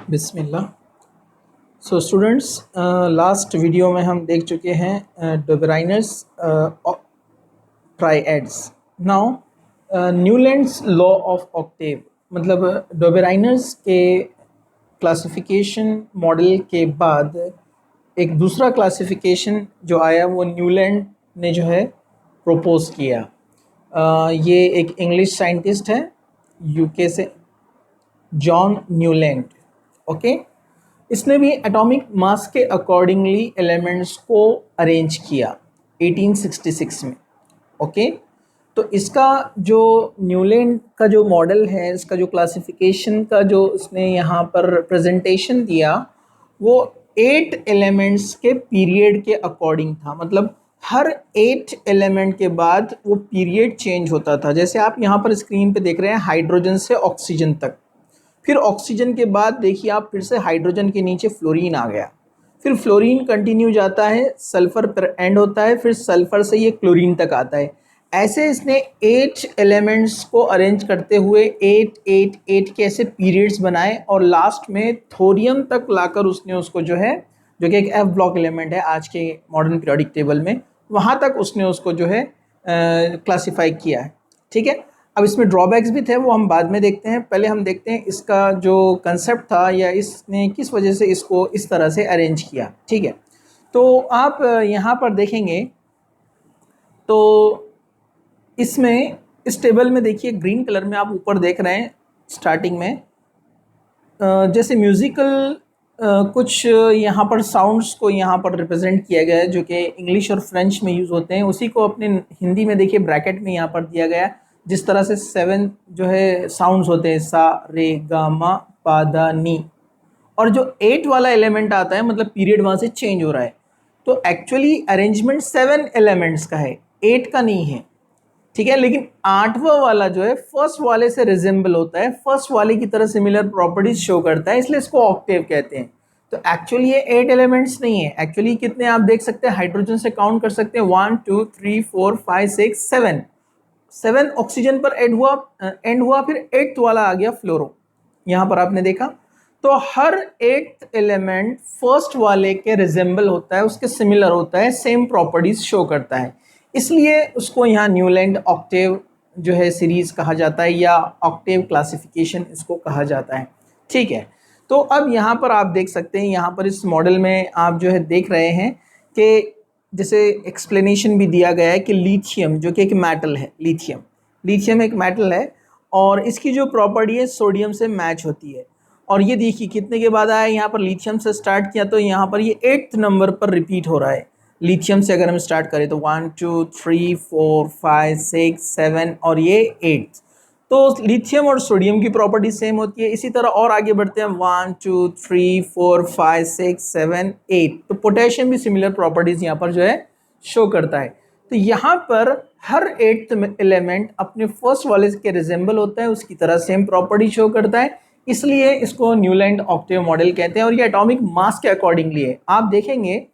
बिस्मिल्लाह। So students, last video में हम देख चुके हैं Dobereiner's triads. Now Newlands law of octave, मतलब डोबेराइनर्स के क्लासिफिकेशन मॉडल के बाद एक दूसरा क्लासिफिकेशन जो आया वो न्यूलैंड ने जो है प्रपोज किया। ये एक इंग्लिश साइंटिस्ट है यूके से, जॉन न्यूलैंड। ओके, इसने भी एटॉमिक मास के अकॉर्डिंगली एलिमेंट्स को अरेंज किया 1866 में। ओके, तो इसका जो न्यूलैंड का जो मॉडल है, इसका जो क्लासिफिकेशन का जो इसने यहाँ पर प्रेजेंटेशन दिया, वो 8 एलिमेंट्स के पीरियड के अकॉर्डिंग था। मतलब हर 8 एलिमेंट के बाद वो पीरियड चेंज होता था। जैसे आप यहाँ पर स्क्रीन पे देख रहे हैं, हाइड्रोजन से ऑक्सीजन तक, फिर ऑक्सीजन के बाद देखिए आप फिर से हाइड्रोजन के नीचे फ्लोरीन आ गया, फिर फ्लोरीन कंटिन्यू जाता है, सल्फर पर एंड होता है, फिर सल्फर से ये क्लोरीन तक आता है। ऐसे इसने 8 एलिमेंट्स को अरेंज करते हुए 8 8 8 के ऐसे पीरियड्स बनाए और लास्ट में थोरियम तक लाकर उसने उसको जो है, जो कि एक एफ ब्लॉक एलिमेंट है आज के मॉडर्न पीरियोडिक टेबल में, वहाँ तक उसने उसको जो है क्लासीफाई किया है। ठीक है, अब इसमें ड्रॉबैक्स भी थे, वो हम बाद में देखते हैं। पहले हम देखते हैं इसका जो कंसेप्ट था या इसने किस वजह से इसको इस तरह से अरेंज किया। ठीक है, तो आप यहाँ पर देखेंगे तो इसमें इस टेबल में देखिए ग्रीन कलर में आप ऊपर देख रहे हैं स्टार्टिंग में, जैसे म्यूज़िकल कुछ यहाँ पर साउंड्स को यहाँ पर रिप्रेजेंट किया गया है जो कि इंग्लिश और फ्रेंच में यूज़ होते हैं। उसी को अपने हिंदी में देखिए ब्रैकेट में यहाँ पर दिया गया है। जिस तरह से 7 जो है साउंड्स होते हैं, सा रे गा मा पा दा नी, और जो 8 वाला एलिमेंट आता है मतलब पीरियड वहाँ से चेंज हो रहा है। तो एक्चुअली अरेंजमेंट 7 एलिमेंट्स का है, 8 का नहीं है। ठीक है, लेकिन 8वां वाला जो है फर्स्ट वाले से रिजेंबल होता है, फर्स्ट वाले की तरह सिमिलर प्रॉपर्टीज शो करता है, इसलिए इसको ऑक्टेव कहते हैं। तो एक्चुअली ये 8 एलिमेंट्स नहीं है। एक्चुअली कितने आप देख सकते हैं, हाइड्रोजन से काउंट कर सकते हैं, 1 2 3 4 5 6 7। 7 ऑक्सीजन पर एंड हुआ, फिर 8th वाला आ गया फ्लोरो, यहाँ पर आपने देखा। तो हर 8th एलिमेंट फर्स्ट वाले के रिजेंबल होता है, उसके सिमिलर होता है, सेम प्रॉपर्टीज शो करता है, इसलिए उसको यहाँ न्यूलैंड ऑक्टेव जो है सीरीज कहा जाता है या ऑक्टेव क्लासिफिकेशन इसको कहा जाता है। ठीक है, तो अब यहाँ पर आप देख सकते हैं, यहाँ पर इस मॉडल में आप जो है देख रहे हैं कि जैसे एक्सप्लेनेशन भी दिया गया है कि लिथियम जो कि एक मेटल है, लिथियम एक मेटल है और इसकी जो प्रॉपर्टी है सोडियम से मैच होती है। और ये देखिए कितने के बाद आया, यहाँ पर लिथियम से स्टार्ट किया तो यहाँ पर ये 8th नंबर पर रिपीट हो रहा है। लिथियम से अगर हम स्टार्ट करें तो 1 2 3 4 5 6 7 और ये 8। तो लिथियम और सोडियम की प्रॉपर्टी सेम होती है। इसी तरह और आगे बढ़ते हैं, 1 2 3 4 5 6 7 8। तो पोटेशियम भी सिमिलर प्रॉपर्टीज यहाँ पर जो है शो करता है। तो यहाँ पर हर 8th एलिमेंट अपने फर्स्ट वाले के रिजेंबल होता है, उसकी तरह सेम प्रॉपर्टी शो करता है, इसलिए इसको न्यूलैंड ऑक्टेव मॉडल कहते हैं। और ये एटॉमिक मास के अकॉर्डिंगली है। आप देखेंगे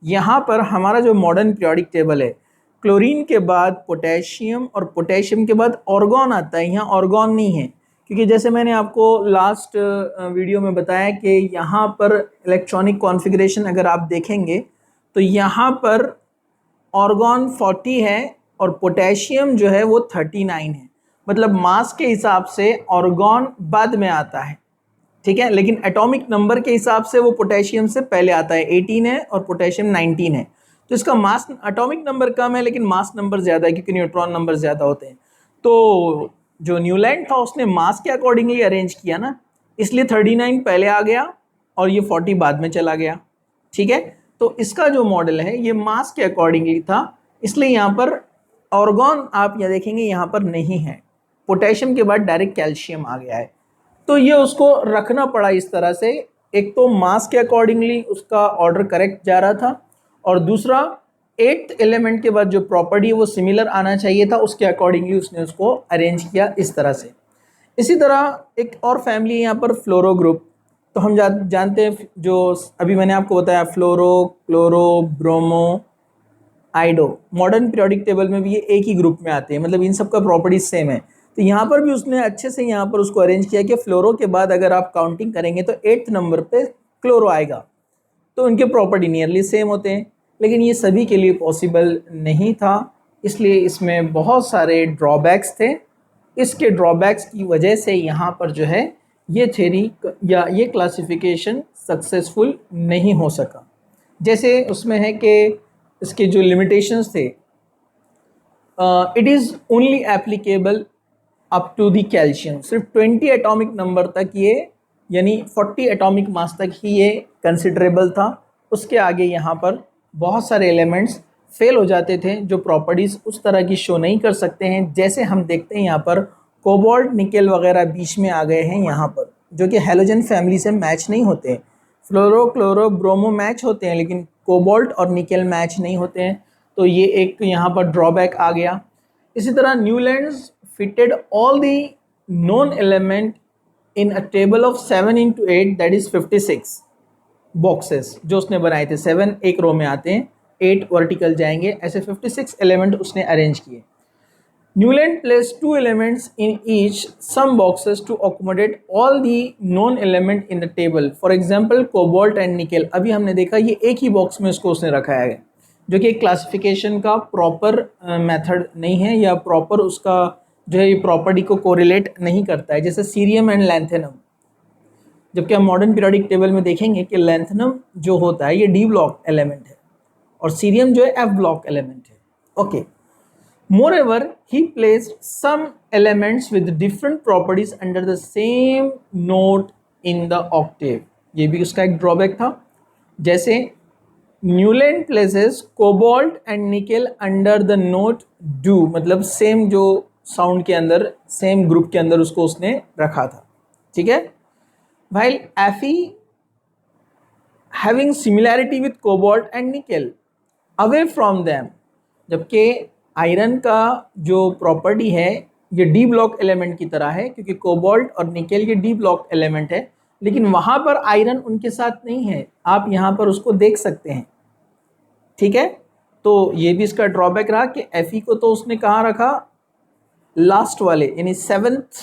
यहाँ पर हमारा जो मॉडर्न पीरियोडिक टेबल है, क्लोरीन के बाद पोटेशियम और पोटेशियम के बाद ऑर्गॉन आता है, यहाँ ऑर्गॉन नहीं है, क्योंकि जैसे मैंने आपको लास्ट वीडियो में बताया कि यहाँ पर इलेक्ट्रॉनिक कॉन्फ़िगरेशन अगर आप देखेंगे तो यहाँ पर ऑर्गॉन 40 है और पोटेशियम जो है वो 39 है। मतलब मास के हिसाब से ऑर्गॉन बाद में आता है, ठीक है, लेकिन एटॉमिक नंबर के हिसाब से वो पोटेशियम से पहले आता है, 18 है और पोटेशियम 19 है। तो इसका मास एटॉमिक नंबर कम है लेकिन मास नंबर ज़्यादा है, क्योंकि न्यूट्रॉन नंबर ज़्यादा होते हैं। तो जो न्यूलैंड था उसने मास के अकॉर्डिंगली अरेंज किया ना, इसलिए 39 पहले आ गया और ये 40 बाद में चला गया। ठीक है, तो इसका जो मॉडल है ये मास के अकॉर्डिंगली था, इसलिए यहाँ पर ऑर्गॉन आप यहाँ देखेंगे यहाँ पर नहीं है, पोटेशियम के बाद डायरेक्ट कैल्शियम आ गया है। तो ये उसको रखना पड़ा इस तरह से, एक तो मास के अकॉर्डिंगली उसका ऑर्डर करेक्ट जा रहा था, और दूसरा 8th एलिमेंट के बाद जो प्रॉपर्टी है वो सिमिलर आना चाहिए था, उसके अकॉर्डिंगली उसने उसको अरेंज किया इस तरह से। इसी तरह एक और फैमिली है यहाँ पर, फ्लोरो ग्रुप। तो हम जानते हैं जो अभी मैंने आपको बताया, फ्लोरो, chloro, bromo, आइडो, modern periodic table में भी ये एक ही ग्रुप में आते हैं, मतलब इन सब का प्रॉपर्टीज सेम है। तो यहाँ पर भी उसने अच्छे से यहाँ पर उसको अरेंज किया कि फ्लोरो के बाद अगर आप काउंटिंग करेंगे तो 8th नंबर पे क्लोरो आएगा, तो उनके प्रॉपर्टी नियरली सेम होते हैं। लेकिन ये सभी के लिए पॉसिबल नहीं था, इसलिए इसमें बहुत सारे ड्रॉबैक्स थे। इसके ड्रॉबैक्स की वजह से यहाँ पर जो है ये थ्योरी या ये क्लासिफिकेशन सक्सेसफुल नहीं हो सका। जैसे उसमें है कि इसके जो लिमिटेशंस थे, it is only applicable up to the calcium, सिर्फ 20 एटॉमिक नंबर तक ये, यानी 40 एटॉमिक मास तक ही ये कंसिडरेबल था। उसके आगे यहाँ पर बहुत सारे एलिमेंट्स फेल हो जाते थे जो प्रॉपर्टीज़ उस तरह की शो नहीं कर सकते हैं। जैसे हम देखते हैं यहाँ पर कोबाल्ट निकेल वगैरह बीच में आ गए हैं यहाँ पर, जो कि हैलोजन फैमिली से मैच नहीं होते हैं। फ्लोरो क्लोरो ब्रोमो मैच होते हैं लेकिन कोबाल्ट और निकेल मैच नहीं होते हैं, तो ये एक यहाँ पर ड्रॉबैक आ गया। इसी तरह Newlands fitted all the known element in a table of 7 into 8, that is 56 boxes जो उसने बनाए थे। 7 एक रो में आते हैं, 8 वर्टिकल जाएंगे, ऐसे 56 एलिमेंट उसने अरेंज किए। Newland placed 2 elements in each some boxes to accommodate all the known element in the table. For example, cobalt and nickel। अभी हमने देखा ये एक ही बॉक्स में उसको उसने रखा है, जो कि एक क्लासिफिकेशन का प्रॉपर मेथड नहीं है या प्रॉपर उसका जो है ये प्रॉपर्टी को कोरिलेट नहीं करता है, जैसे सीरियम एंड लैंथेनम। जबकि हम मॉडर्न पीरियोडिक टेबल में देखेंगे कि लैंथेनम जो होता है ये डी ब्लॉक एलिमेंट है और सीरियम जो है एफ ब्लॉक एलिमेंट है। Okay, moreover he placed some elements with different properties under the same note in the octave। ये भी उसका एक ड्रॉबैक था। जैसे Newland places cobalt and nickel under the note do, मतलब सेम जो साउंड के अंदर, सेम ग्रुप के अंदर उसको उसने रखा था, ठीक है। while Fe having similarity with cobalt and nickel away from them, जबकि आयरन का जो प्रॉपर्टी है ये डी ब्लॉक एलिमेंट की तरह है, क्योंकि कोबाल्ट और निकेल ये डी ब्लॉक एलिमेंट है, लेकिन वहाँ पर आयरन उनके साथ नहीं है, आप यहाँ पर उसको देख सकते हैं, ठीक है। तो ये भी इसका ड्रॉबैक रहा कि Fe को तो उसने कहाँ रखा, लास्ट वाले यानी 7th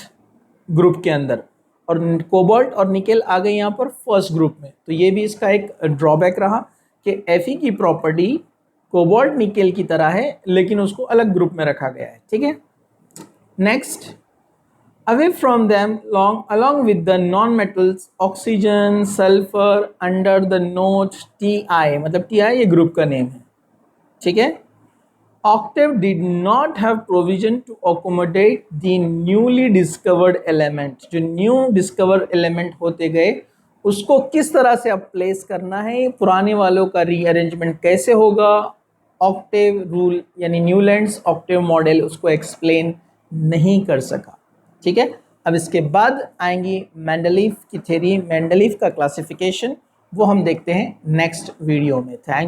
ग्रुप के अंदर, और कोबाल्ट और निकेल आ गए यहाँ पर फर्स्ट ग्रुप में। तो ये भी इसका एक ड्रॉबैक रहा कि Fe की प्रॉपर्टी कोबाल्ट निकेल की तरह है लेकिन उसको अलग ग्रुप में रखा गया है, ठीक है। Next, away from them along with the non metals oxygen sulphur under the note Ti, मतलब Ti ये ग्रुप का नेम है, ठीक है। Octave did not have provision to accommodate the newly discovered element। जो न्यू डिस्कवर एलिमेंट होते गए उसको किस तरह से अब प्लेस करना है, पुराने वालों का रीअरेंजमेंट कैसे होगा, ऑक्टेव रूल यानी न्यूलैंड्स ऑक्टेव मॉडल उसको एक्सप्लेन नहीं कर सका, ठीक है। अब इसके बाद आएंगी मेंडलीफ की थ्योरी, मेंडलीफ का क्लासिफिकेशन, वो हम देखते हैं नेक्स्ट वीडियो में। थैंक